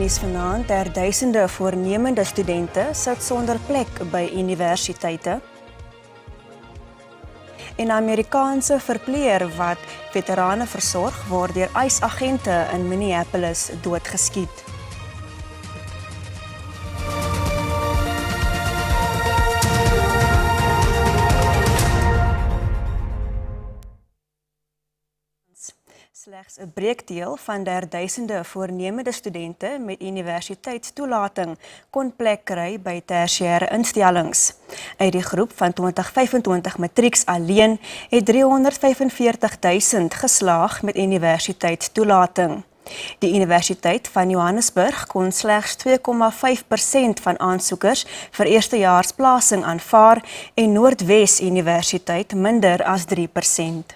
nuus vanaand, duisende voornemende studente sit sonder plek by universiteite. En Amerikaanse verpleër wat veterane versorg word deur ICE-agente in Minneapolis doodgeskiet. Slegs 'n breekdeel van duisende voornemende studente met universiteitstoelating kon plek kry by tersiêre instellings. Uit die groep van 2025 matrieks alleen het 345.000 geslaag met universiteitstoelating. Die Universiteit van Johannesburg kon slegs 2,5% van aansoekers vir eerstejaarsplasing aanvaar en Noordwes Universiteit minder as 3%.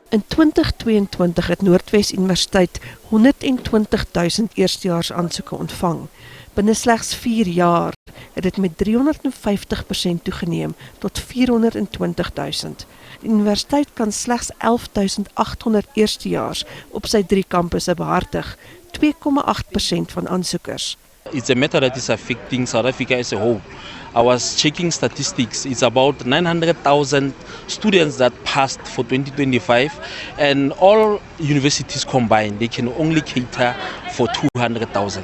In 2022 het Noordwes Universiteit 120.000 eerstejaarsaansoeke ontvang. Binne slegs 4 jaar het dit met 350% toegeneem tot 420.000. Die universiteit kan slegs 11.800 eerstejaars op sy 3 kampusse behartig, 2,8% van aansoekers. It's a matter that is affecting South Africa as a whole. I was checking statistics. It's about 900,000 students that passed for 2025, and all universities combined, they can only cater for 200,000.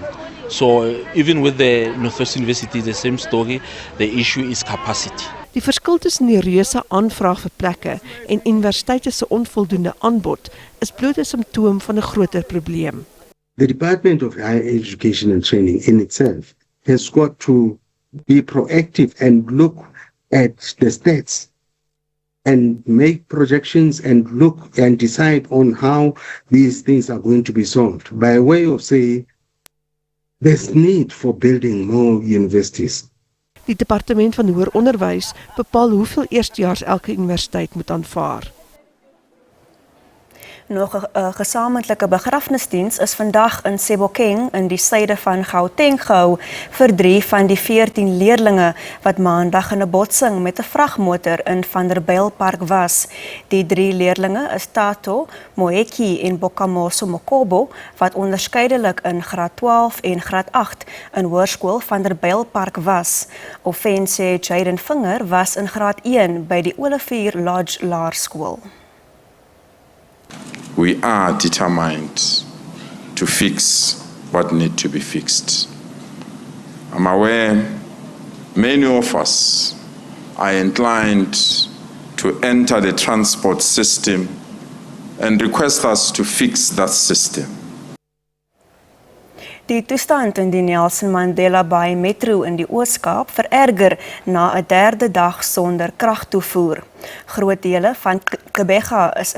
So even with the Northwest University, the same story, the issue is capacity. Die verskil tussen die reuse aanvraag vir plekke en universiteite se onvoldoende aanbod is bloot 'n simptoom van 'n groter probleem. The Department of Higher Education and Training in itself has got to be proactive and look at the stats and make projections and look and decide on how these things are going to be solved by way of saying there's need for building more universities. Die Departement van Hoër Onderwys bepaal hoeveel eerstejaars elke universiteit moet aanvaar. Nog 'n gesamentlike begrafnisdiens is vandag in Sebokeng in die suide van Gauteng gehou vir 3 van die 14 leerlinge wat maandag in 'n botsing met 'n vragmotor in Vanderbijlpark was. Die 3 leerlinge is Tato, Moeki en Bokamoso Mokobo wat onderskeidelik in graad 12 en graad 8 in Hoërskool Vanderbijlpark was. Offense Jaden Vinger was in graad 1 by die Olivier Lodge Laerskool. We are determined to fix what needs to be fixed. I'm aware many of us are inclined to enter the transport system and request us to fix that system. Die toestand in die Nelson Mandela Bay Metro in die Oos-Kaap vererger na 'n 3de dag sonder kragtoevoer. Groot dele van Gqeberha is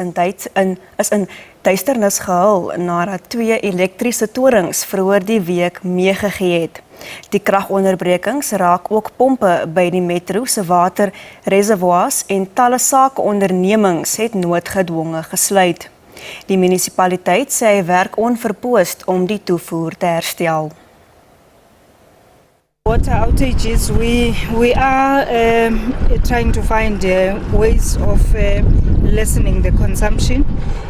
in duisternis gehul nadat 2 elektriese torings vroeër die week meegegee het. Die kragonderbrekings raak ook pompe by die metro se waterreservoirs en talle sakeondernemings het noodgedwonge gesluit. Die munisipaliteit sê hy werk onverpoost om die toevoer te herstel. Water outages, we are trying to find ways of lessening the consumption,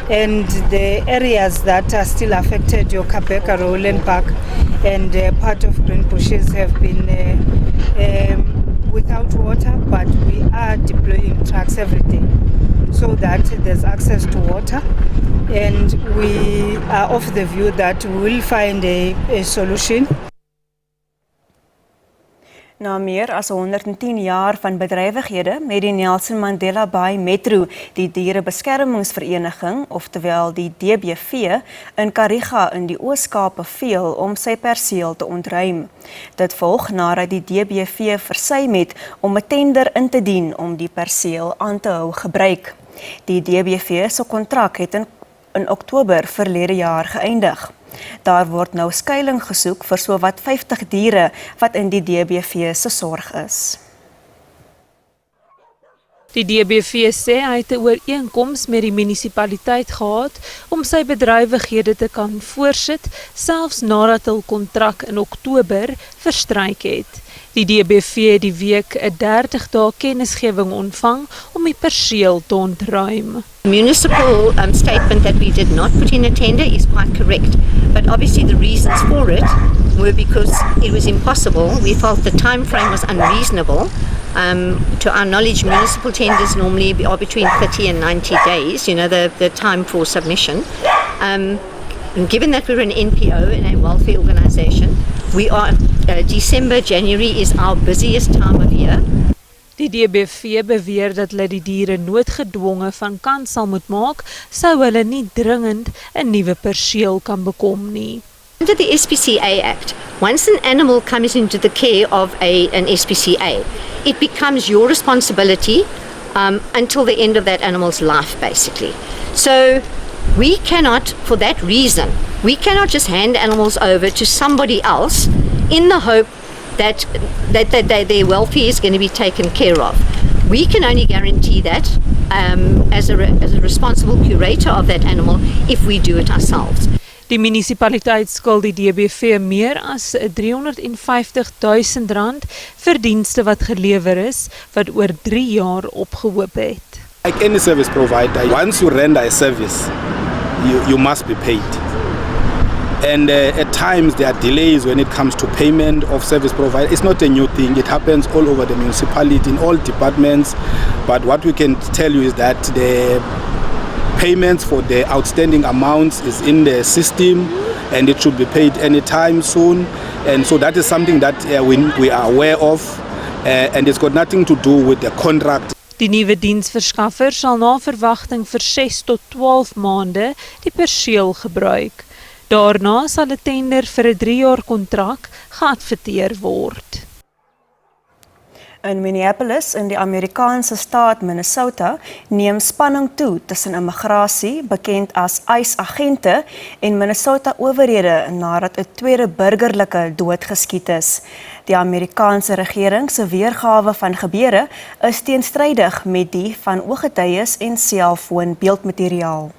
and the areas that are still affected, your Gqeberha, Rowland Park and part of Greenbushes have been without water, but we are deploying trucks every day so that there's access to water, and we are of the view that we will find a solution. Na meer as 110 jaar van bedrywighede met die Nelson Mandela Bay Metro die Dierebeskermingsvereniging, oftewel die DBV, in Kariga in die Oos-Kaap beveel om sy perseel te ontruim. Dit volg nadat die DBV versuim het om 'n tender in te dien om die perseel aan te hou gebruik. Die DBV se kontrak het in Oktober verlede jaar geëindig. Daar word nou skuiling gesoek vir sowat 50 diere wat in die DBV se sorg is. Die DBV sê hy het 'n ooreenkoms met die munisipaliteit gehad om sy bedrywighede te kan voortsit, selfs nadat hul kontrak in Oktober verstryk het. Die DBV het die week 'n 30 dae kennisgewing ontvang om die perseel te ontruim. Municipal statement that we did not put in a tender is quite correct, but obviously the reasons for it were because it was impossible. We felt the time frame was unreasonable. To our knowledge, municipal tenders normally are between 30 and 90 days, the time for submission. And given that we're an NPO and a welfare organisation, we are December, January is our busiest time of year. Die DBV beweer dat hulle die diere noodgedwonge van kant sal moet maak, sou hulle nie dringend 'n nuwe perseel kan bekom nie. Under the SPCA Act, once an animal comes into the care of an SPCA, it becomes your responsibility until the end of that animal's life, basically. So we cannot, for that reason, we cannot just hand animals over to somebody else in the hope that their welfare is going to be taken care of. We can only guarantee that as a responsible curator of that animal if we do it ourselves. Die munisipaliteit skuld die DBV meer as R350,000 vir dienste wat gelewer is, wat oor 3 jaar opgehoop het. Like any service provider, once you render a service, you must be paid. And at times there are delays when it comes to payment of service provider. It's not a new thing. It happens all over the municipality, in all departments. But what we can tell you is that the payments for the outstanding amounts is in the system and it should be paid anytime soon. And so that is something that we are aware of and it's got nothing to do with the contract. Die nuwe diensverskaffer sal na verwagting vir 6 tot 12 maande die perseel gebruik. Daarna sal 'n tender vir 'n 3-jaar kontrak geadverteer word. In Minneapolis, in die Amerikaanse staat Minnesota, neem spanning toe tussen immigrasie, bekend as ICE-agente, en Minnesota-owerhede nadat 'n tweede burgerlike dood geskiet is. Die Amerikaanse regering se weergawe van gebeure is teenstrydig met die van ooggetuies en selfoonbeeldmateriaal.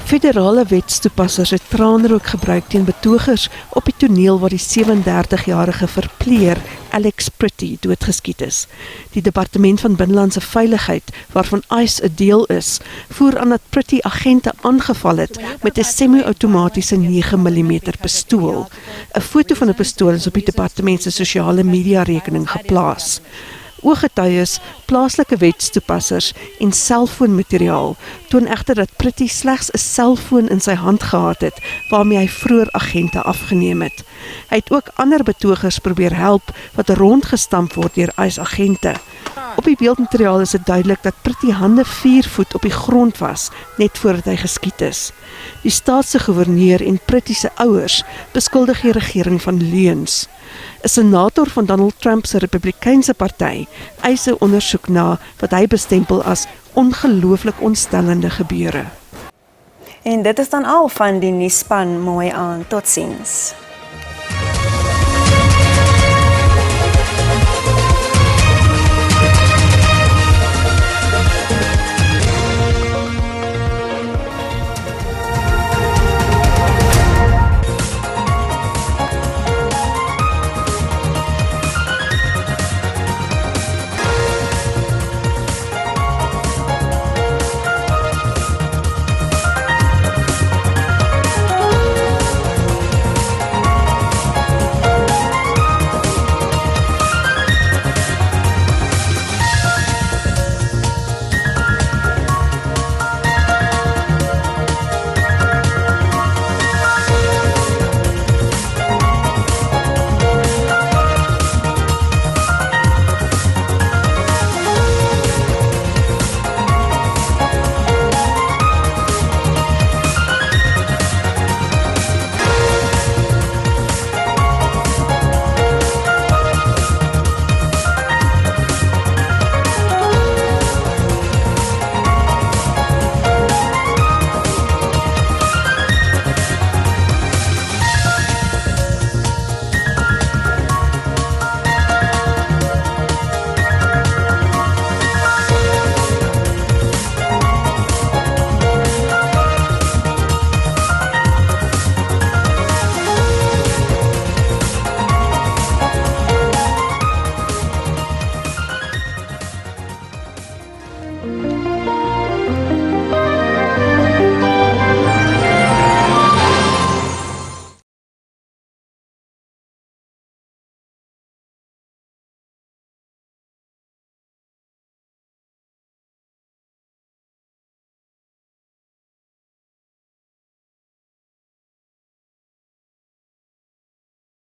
Federale wetstoepassers het traanrook gebruik teen betogers op die toneel waar die 37-jarige verpleer Alex Pretty doodgeskiet is. Die Departement van Binnelandse Veiligheid, waarvan ICE 'n deel is, voer aan dat Pretty agente aangeval het met 'n semi-outomatiese 9mm pistool. 'n Foto van 'n pistool is op die departement se sosiale media rekening geplaas. Ooggetuies, plaaslike wetstoepassers en selfoonmateriaal toon egter dat Pretty slegs 'n selfoon in sy hand gehad het waarmee hy vroeër agente afgeneem het. Hy het ook ander betogers probeer help wat rondgestamp word deur ICE-agente. Op die beeldmateriaal is dit duidelik dat Pretty hande 4 voet op die grond was net voordat hy geskiet is. Die staatse gouverneur en Pretty se ouers beskuldig die regering van leuns. 'n Senator van Donald Trump se Republikeinse party eis 'n ondersoek na wat hy bestempel as ongelooflik ontstellende gebeure. En dit is dan al van die nuusspan. Mooi aan, totsiens.